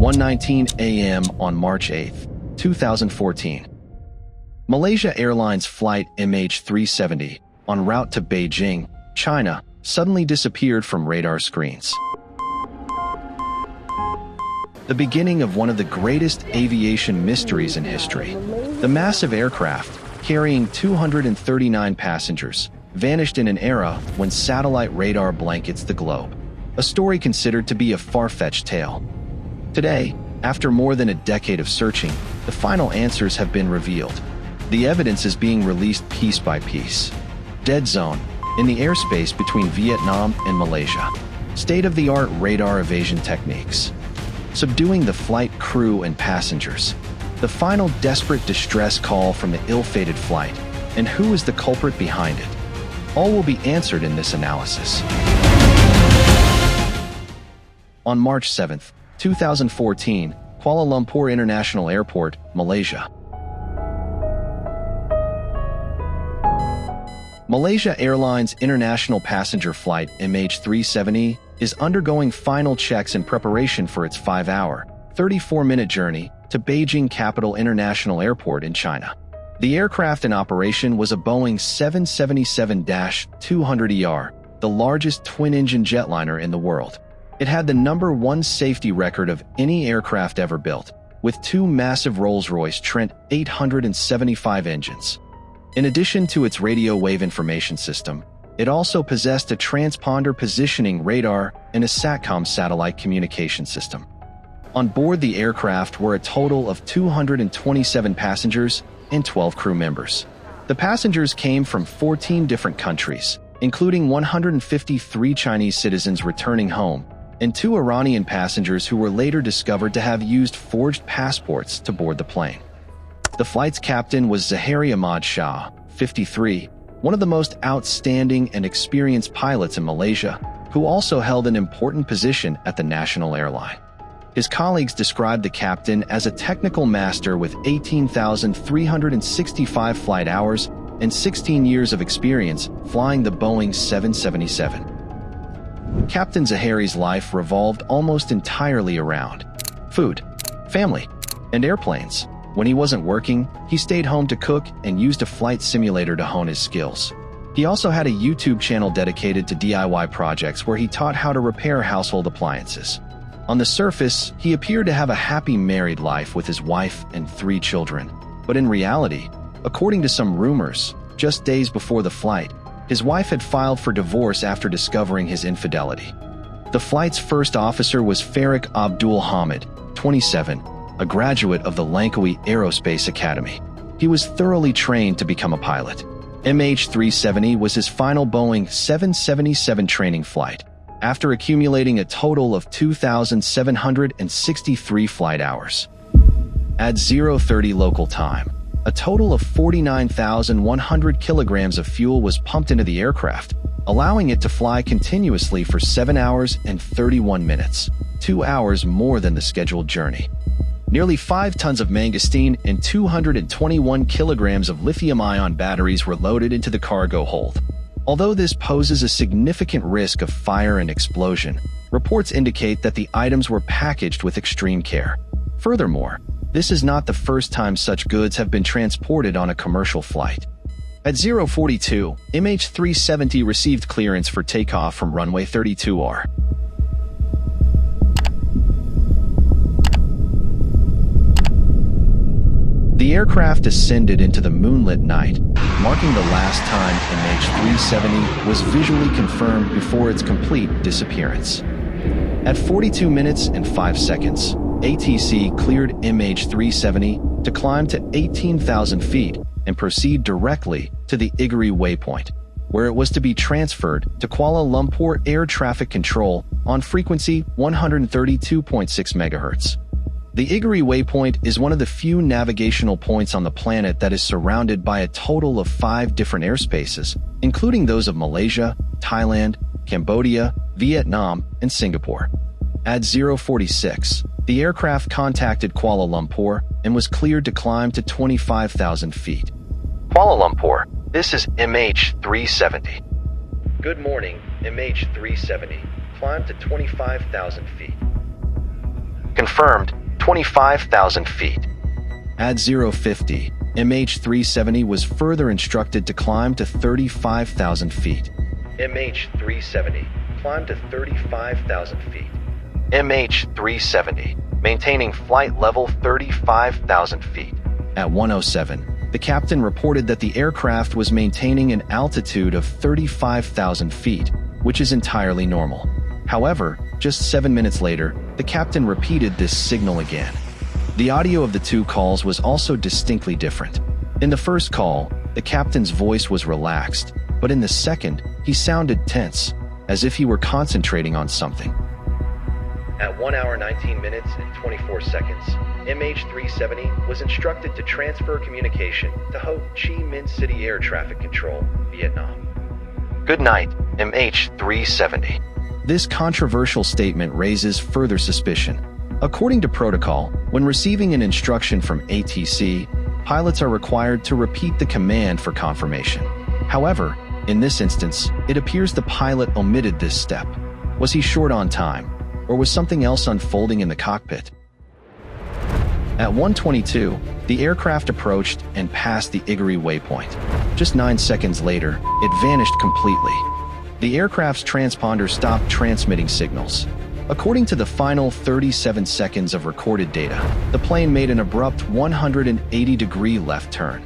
1:19 a.m. on March 8, 2014. Malaysia Airlines Flight MH370, en route to Beijing, China, suddenly disappeared from radar screens. The beginning of one of the greatest aviation mysteries in history. The massive aircraft, carrying 239 passengers, vanished in an era when satellite radar blankets the globe. A story considered to be a far-fetched tale. Today, after more than a decade of searching, the final answers have been revealed. The evidence is being released piece by piece. Dead zone, in the airspace between Vietnam and Malaysia. State-of-the-art radar evasion techniques. Subduing the flight crew and passengers. The final desperate distress call from the ill-fated flight. And who is the culprit behind it? All will be answered in this analysis. On March 7, 2014, Kuala Lumpur International Airport, Malaysia. Malaysia Airlines International Passenger Flight MH370 is undergoing final checks in preparation for its 5-hour, 34-minute journey to Beijing Capital International Airport in China. The aircraft in operation was a Boeing 777-200ER, the largest twin-engine jetliner in the world. It had the #1 safety record of any aircraft ever built, with 2 massive Rolls-Royce Trent 875 engines. In addition to its radio wave information system, it also possessed a transponder positioning radar and a SATCOM satellite communication system. On board the aircraft were a total of 227 passengers and 12 crew members. The passengers came from 14 different countries, including 153 Chinese citizens returning home, and 2 Iranian passengers who were later discovered to have used forged passports to board the plane. The flight's captain was Zahari Ahmad Shah, 53, one of the most outstanding and experienced pilots in Malaysia, who also held an important position at the national airline. His colleagues described the captain as a technical master with 18,365 flight hours and 16 years of experience flying the Boeing 777. Captain Zahari's life revolved almost entirely around food, family, and airplanes. When he wasn't working, he stayed home to cook and used a flight simulator to hone his skills. He also had a YouTube channel dedicated to DIY projects where he taught how to repair household appliances. On the surface, he appeared to have a happy married life with his wife and 3 children. But in reality, according to some rumors, just days before the flight, his wife had filed for divorce after discovering his infidelity. The flight's first officer was Farik Abdul Hamid, 27, a graduate of the Langkawi Aerospace Academy. He was thoroughly trained to become a pilot. MH370 was his final Boeing 777 training flight, after accumulating a total of 2,763 flight hours. At 0:30 local time, a total of 49,100 kilograms of fuel was pumped into the aircraft, allowing it to fly continuously for 7 hours and 31 minutes, 2 hours more than the scheduled journey. Nearly 5 tons of mangosteen and 221 kilograms of lithium-ion batteries were loaded into the cargo hold. Although this poses a significant risk of fire and explosion, reports indicate that the items were packaged with extreme care. Furthermore, this is not the first time such goods have been transported on a commercial flight. At 0:42, MH370 received clearance for takeoff from runway 32R. The aircraft ascended into the moonlit night, marking the last time MH370 was visually confirmed before its complete disappearance. At 42 minutes and 5 seconds, ATC cleared MH370 to climb to 18,000 feet and proceed directly to the Iguri waypoint, where it was to be transferred to Kuala Lumpur Air Traffic Control on frequency 132.6 MHz. The Iguri waypoint is one of the few navigational points on the planet that is surrounded by a total of 5 different airspaces, including those of Malaysia, Thailand, Cambodia, Vietnam, and Singapore. At 0:46, the aircraft contacted Kuala Lumpur and was cleared to climb to 25,000 feet. Kuala Lumpur, this is MH370. Good morning, MH370. Climb to 25,000 feet. Confirmed, 25,000 feet. At 050, MH370 was further instructed to climb to 35,000 feet. MH370 climbed to 35,000 feet. MH370, maintaining flight level 35,000 feet. At 107, the captain reported that the aircraft was maintaining an altitude of 35,000 feet, which is entirely normal. However, just 7 minutes later, the captain repeated this signal again. The audio of the two calls was also distinctly different. In the first call, the captain's voice was relaxed, but in the second, he sounded tense, as if he were concentrating on something. At 1 hour 19 minutes and 24 seconds, MH370 was instructed to transfer communication to Ho Chi Minh City Air Traffic Control, Vietnam. Good night, MH370. This controversial statement raises further suspicion. According to protocol, when receiving an instruction from ATC, pilots are required to repeat the command for confirmation. However, in this instance, it appears the pilot omitted this step. Was he short on time, or was something else unfolding in the cockpit? At 1:22, the aircraft approached and passed the Igari waypoint. Just 9 seconds later, it vanished completely. The aircraft's transponder stopped transmitting signals. According to the final 37 seconds of recorded data, the plane made an abrupt 180-degree left turn.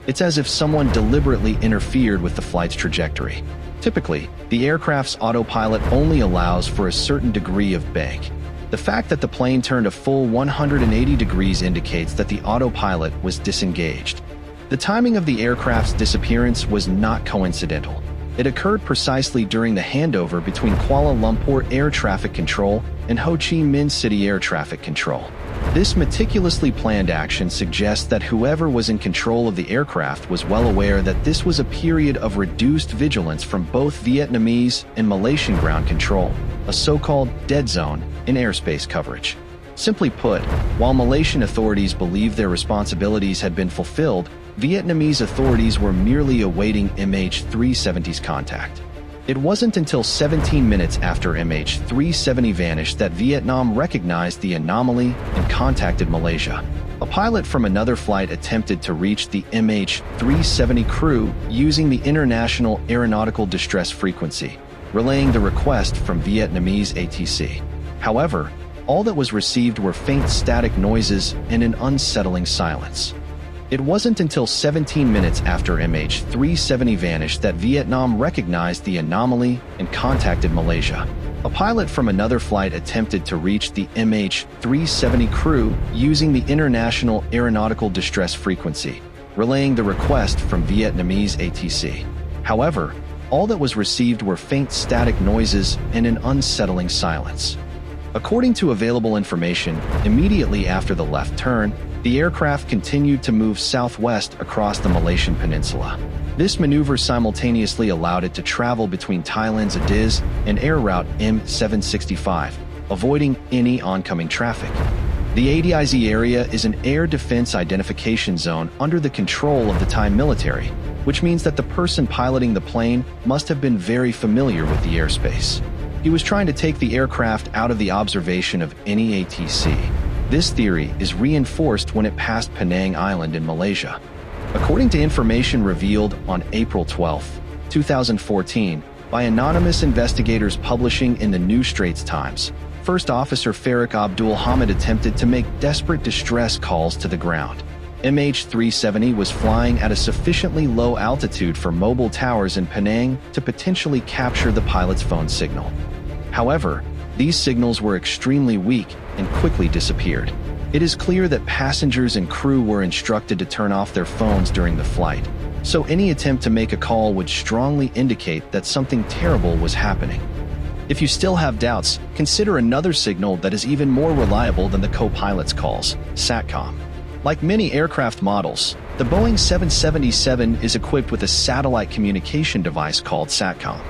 It's as if someone deliberately interfered with the flight's trajectory. Typically, the aircraft's autopilot only allows for a certain degree of bank. The fact that the plane turned a full 180 degrees indicates that the autopilot was disengaged. The timing of the aircraft's disappearance was not coincidental. It occurred precisely during the handover between Kuala Lumpur Air Traffic Control and Ho Chi Minh City Air Traffic Control. This meticulously planned action suggests that whoever was in control of the aircraft was well aware that this was a period of reduced vigilance from both Vietnamese and Malaysian ground control, a so-called dead zone in airspace coverage. Simply put, while Malaysian authorities believed their responsibilities had been fulfilled, Vietnamese authorities were merely awaiting MH370's contact. It wasn't until 17 minutes after MH370 vanished that Vietnam recognized the anomaly and contacted Malaysia. A pilot from another flight attempted to reach the MH370 crew using the International Aeronautical Distress Frequency, relaying the request from Vietnamese ATC. However, all that was received were faint static noises and an unsettling silence. It wasn't until 17 minutes after MH370 vanished that Vietnam recognized the anomaly and contacted Malaysia. A pilot from another flight attempted to reach the MH370 crew using the International Aeronautical Distress Frequency, relaying the request from Vietnamese ATC. However, all that was received were faint static noises and an unsettling silence. According to available information, immediately after the left turn, the aircraft continued to move southwest across the Malaysian peninsula. This maneuver simultaneously allowed it to travel between Thailand's Adiz and air route M765, avoiding any oncoming traffic. The ADIZ area is an air defense identification zone under the control of the Thai military, which means that the person piloting the plane must have been very familiar with the airspace. He was trying to take the aircraft out of the observation of any ATC. This theory is reinforced when it passed Penang Island in Malaysia. According to information revealed on April 12, 2014, by anonymous investigators publishing in the New Straits Times, First Officer Farouk Abdul Hamid attempted to make desperate distress calls to the ground. MH370 was flying at a sufficiently low altitude for mobile towers in Penang to potentially capture the pilot's phone signal. However, these signals were extremely weak and quickly disappeared. It is clear that passengers and crew were instructed to turn off their phones during the flight, so any attempt to make a call would strongly indicate that something terrible was happening. If you still have doubts, consider another signal that is even more reliable than the co-pilot's calls: SATCOM. Like many aircraft models, the Boeing 777 is equipped with a satellite communication device called SATCOM.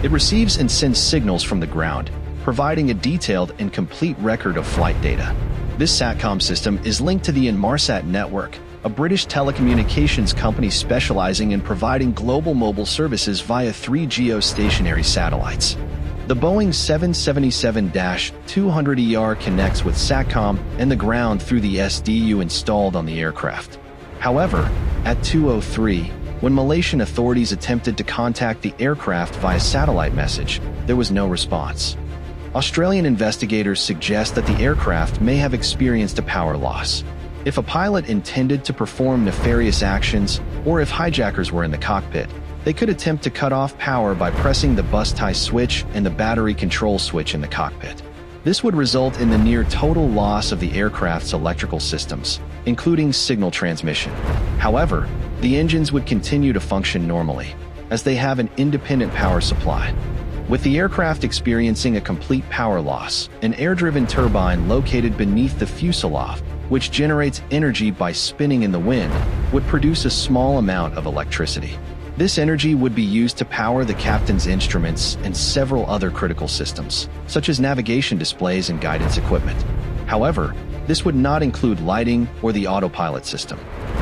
It receives and sends signals from the ground, providing a detailed and complete record of flight data. This SATCOM system is linked to the Inmarsat network, a British telecommunications company specializing in providing global mobile services via 3 geostationary satellites. The Boeing 777-200ER connects with SATCOM and the ground through the SDU installed on the aircraft. However, at 2:03, when Malaysian authorities attempted to contact the aircraft via satellite message, there was no response. Australian investigators suggest that the aircraft may have experienced a power loss. If a pilot intended to perform nefarious actions, or if hijackers were in the cockpit, they could attempt to cut off power by pressing the bus tie switch and the battery control switch in the cockpit. This would result in the near total loss of the aircraft's electrical systems, including signal transmission. However, the engines would continue to function normally, as they have an independent power supply. With the aircraft experiencing a complete power loss, an air-driven turbine located beneath the fuselage, which generates energy by spinning in the wind, would produce a small amount of electricity. This energy would be used to power the captain's instruments and several other critical systems, such as navigation displays and guidance equipment. However, this would not include lighting or the autopilot system.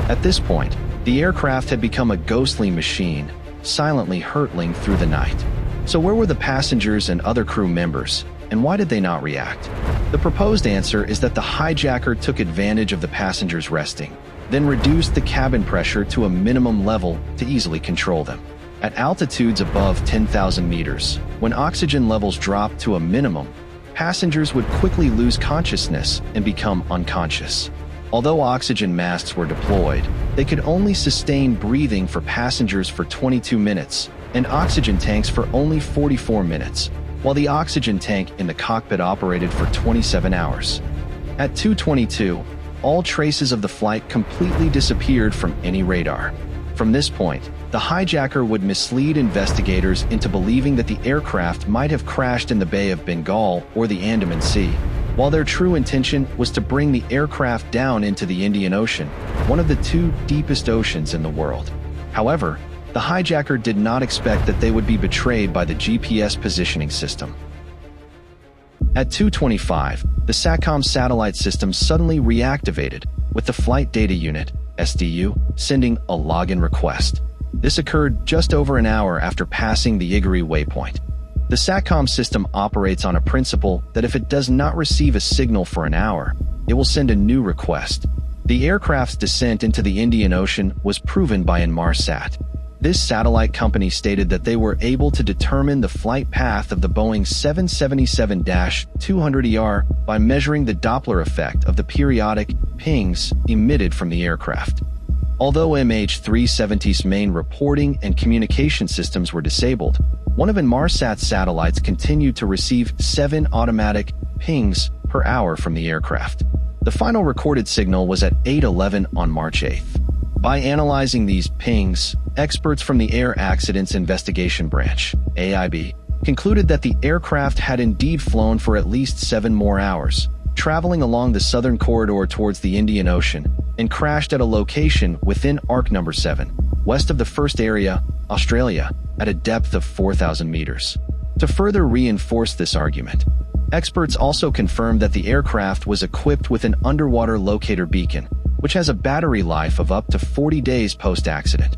At this point, the aircraft had become a ghostly machine, silently hurtling through the night. So where were the passengers and other crew members, and why did they not react? The proposed answer is that the hijacker took advantage of the passengers resting, then reduced the cabin pressure to a minimum level to easily control them. At altitudes above 10,000 meters, when oxygen levels drop to a minimum, passengers would quickly lose consciousness and become unconscious. Although oxygen masks were deployed, they could only sustain breathing for passengers for 22 minutes, and oxygen tanks for only 44 minutes, while the oxygen tank in the cockpit operated for 27 hours. At 2:22, all traces of the flight completely disappeared from any radar. From this point, the hijacker would mislead investigators into believing that the aircraft might have crashed in the Bay of Bengal or the Andaman Sea, while their true intention was to bring the aircraft down into the Indian Ocean, one of the two deepest oceans in the world. However, the hijacker did not expect that they would be betrayed by the GPS positioning system. At 2:25, the SATCOM satellite system suddenly reactivated, with the Flight Data Unit, SDU, sending a login request. This occurred just over an hour after passing the Iguri waypoint. The SATCOM system operates on a principle that if it does not receive a signal for an hour, it will send a new request. The aircraft's descent into the Indian Ocean was proven by Inmarsat. This satellite company stated that they were able to determine the flight path of the Boeing 777-200ER by measuring the Doppler effect of the periodic pings emitted from the aircraft. Although MH370's main reporting and communication systems were disabled, one of Inmarsat's satellites continued to receive 7 automatic pings per hour from the aircraft. The final recorded signal was at 8:11 on March 8th. By analyzing these pings, experts from the Air Accidents Investigation Branch, AIB, concluded that the aircraft had indeed flown for at least 7 more hours, traveling along the southern corridor towards the Indian Ocean, and crashed at a location within Arc Number 7, west of the first area, Australia, at a depth of 4,000 meters. To further reinforce this argument, experts also confirmed that the aircraft was equipped with an underwater locator beacon, which has a battery life of up to 40 days post-accident.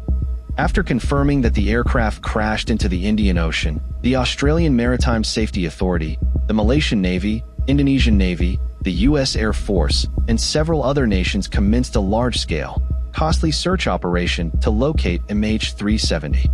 After confirming that the aircraft crashed into the Indian Ocean, the Australian Maritime Safety Authority, the Malaysian Navy, Indonesian Navy, the U.S. Air Force, and several other nations commenced a large-scale, costly search operation to locate MH370.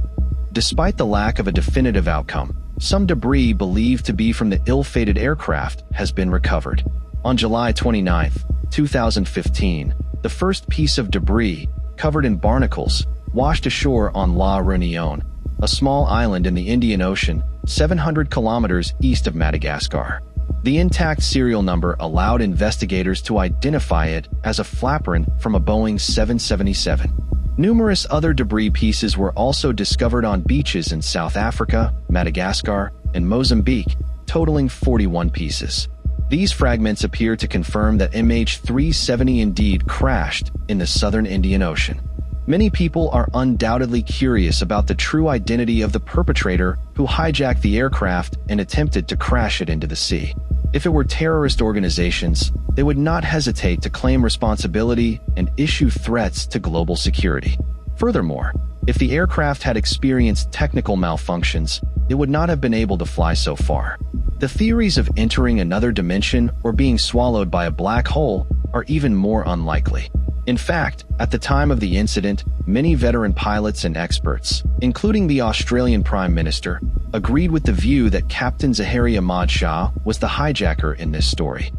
Despite the lack of a definitive outcome, some debris believed to be from the ill-fated aircraft has been recovered. On July 29, 2015, the first piece of debris, covered in barnacles, washed ashore on La Réunion, a small island in the Indian Ocean, 700 kilometers east of Madagascar. The intact serial number allowed investigators to identify it as a flaperon from a Boeing 777. Numerous other debris pieces were also discovered on beaches in South Africa, Madagascar, and Mozambique, totaling 41 pieces. These fragments appear to confirm that MH370 indeed crashed in the southern Indian Ocean. Many people are undoubtedly curious about the true identity of the perpetrator who hijacked the aircraft and attempted to crash it into the sea. If it were terrorist organizations, they would not hesitate to claim responsibility and issue threats to global security. Furthermore, if the aircraft had experienced technical malfunctions, it would not have been able to fly so far. The theories of entering another dimension or being swallowed by a black hole are even more unlikely. In fact, at the time of the incident, many veteran pilots and experts, including the Australian Prime Minister, agreed with the view that Captain Zaharia Ahmad Shah was the hijacker in this story.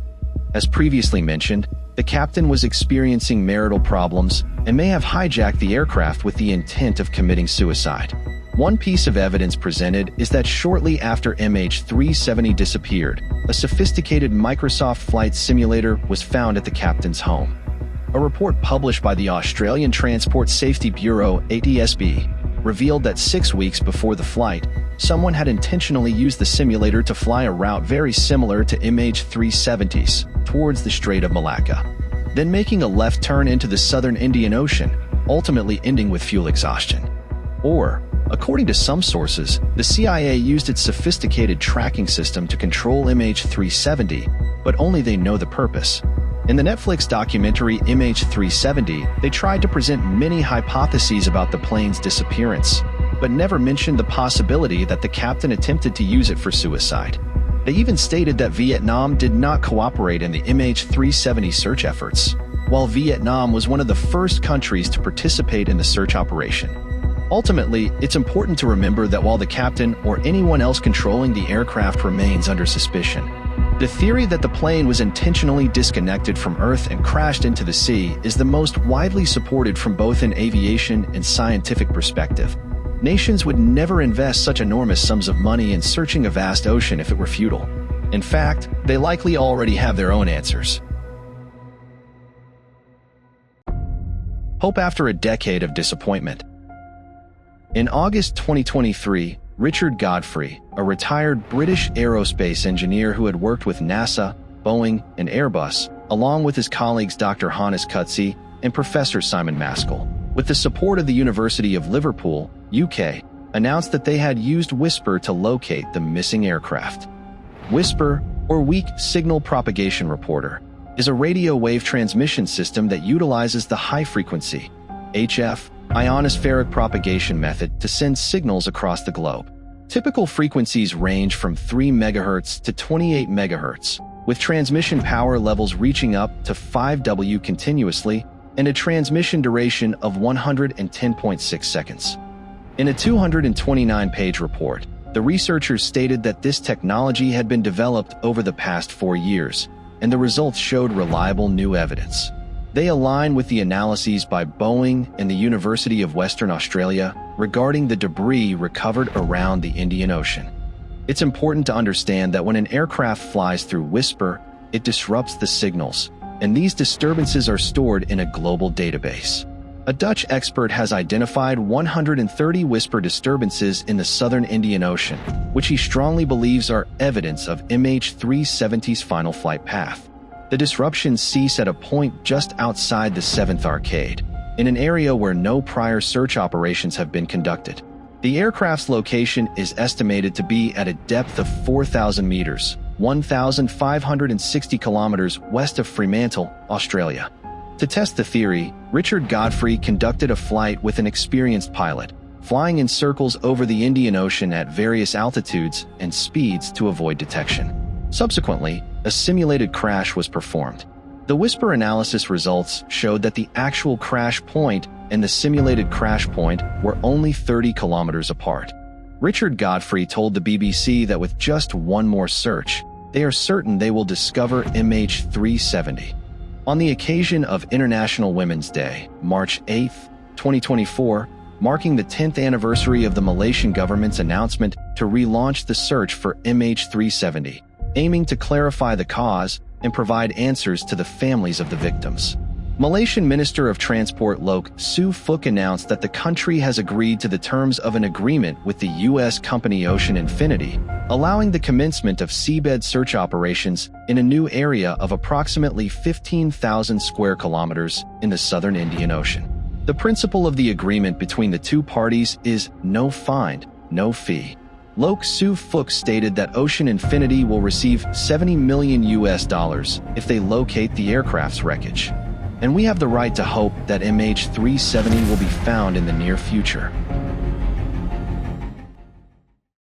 As previously mentioned, the captain was experiencing marital problems and may have hijacked the aircraft with the intent of committing suicide. One piece of evidence presented is that shortly after MH370 disappeared, a sophisticated Microsoft flight simulator was found at the captain's home. A report published by the Australian Transport Safety Bureau (ATSB) revealed that 6 weeks before the flight, someone had intentionally used the simulator to fly a route very similar to MH370's towards the Strait of Malacca, then making a left turn into the southern Indian Ocean, ultimately ending with fuel exhaustion. Or, according to some sources, the CIA used its sophisticated tracking system to control MH370, but only they know the purpose. In the Netflix documentary MH370, they tried to present many hypotheses about the plane's disappearance, but never mentioned the possibility that the captain attempted to use it for suicide. They even stated that Vietnam did not cooperate in the MH370 search efforts, while Vietnam was one of the first countries to participate in the search operation. Ultimately, it's important to remember that while the captain or anyone else controlling the aircraft remains under suspicion, the theory that the plane was intentionally disconnected from Earth and crashed into the sea is the most widely supported from both an aviation and scientific perspective. Nations would never invest such enormous sums of money in searching a vast ocean if it were futile. In fact, they likely already have their own answers. Hope after a decade of disappointment. In August 2023, Richard Godfrey, a retired British aerospace engineer who had worked with NASA, Boeing, and Airbus, along with his colleagues Dr. Hannes Kutzi and Professor Simon Maskell, with the support of the University of Liverpool, UK, announced that they had used WSPR to locate the missing aircraft. WSPR, or Weak Signal Propagation Reporter, is a radio wave transmission system that utilizes the high-frequency, HF, ionospheric propagation method to send signals across the globe. Typical frequencies range from 3 MHz to 28 MHz, with transmission power levels reaching up to 5 W continuously and a transmission duration of 110.6 seconds. In a 229-page report, the researchers stated that this technology had been developed over the past 4 years, and the results showed reliable new evidence. They align with the analyses by Boeing and the University of Western Australia regarding the debris recovered around the Indian Ocean. It's important to understand that when an aircraft flies through WSPR, it disrupts the signals, and these disturbances are stored in a global database. A Dutch expert has identified 130 WSPR disturbances in the southern Indian Ocean, which he strongly believes are evidence of MH370's final flight path. The disruptions cease at a point just outside the 7th Arcade, in an area where no prior search operations have been conducted. The aircraft's location is estimated to be at a depth of 4,000 meters, 1,560 kilometers west of Fremantle, Australia. To test the theory, Richard Godfrey conducted a flight with an experienced pilot, flying in circles over the Indian Ocean at various altitudes and speeds to avoid detection. Subsequently, a simulated crash was performed. The WSPR analysis results showed that the actual crash point and the simulated crash point were only 30 kilometers apart. Richard Godfrey told the BBC that with just one more search, they are certain they will discover MH370. On the occasion of International Women's Day, March 8, 2024, marking the 10th anniversary of the Malaysian government's announcement to relaunch the search for MH370, aiming to clarify the cause and provide answers to the families of the victims. Malaysian Minister of Transport Loke Su Fook announced that the country has agreed to the terms of an agreement with the U.S. company Ocean Infinity, allowing the commencement of seabed search operations in a new area of approximately 15,000 square kilometers in the southern Indian Ocean. The principle of the agreement between the two parties is no find, no fee. Loke Su Fook stated that Ocean Infinity will receive $70 million if they locate the aircraft's wreckage. And we have the right to hope that MH370 will be found in the near future.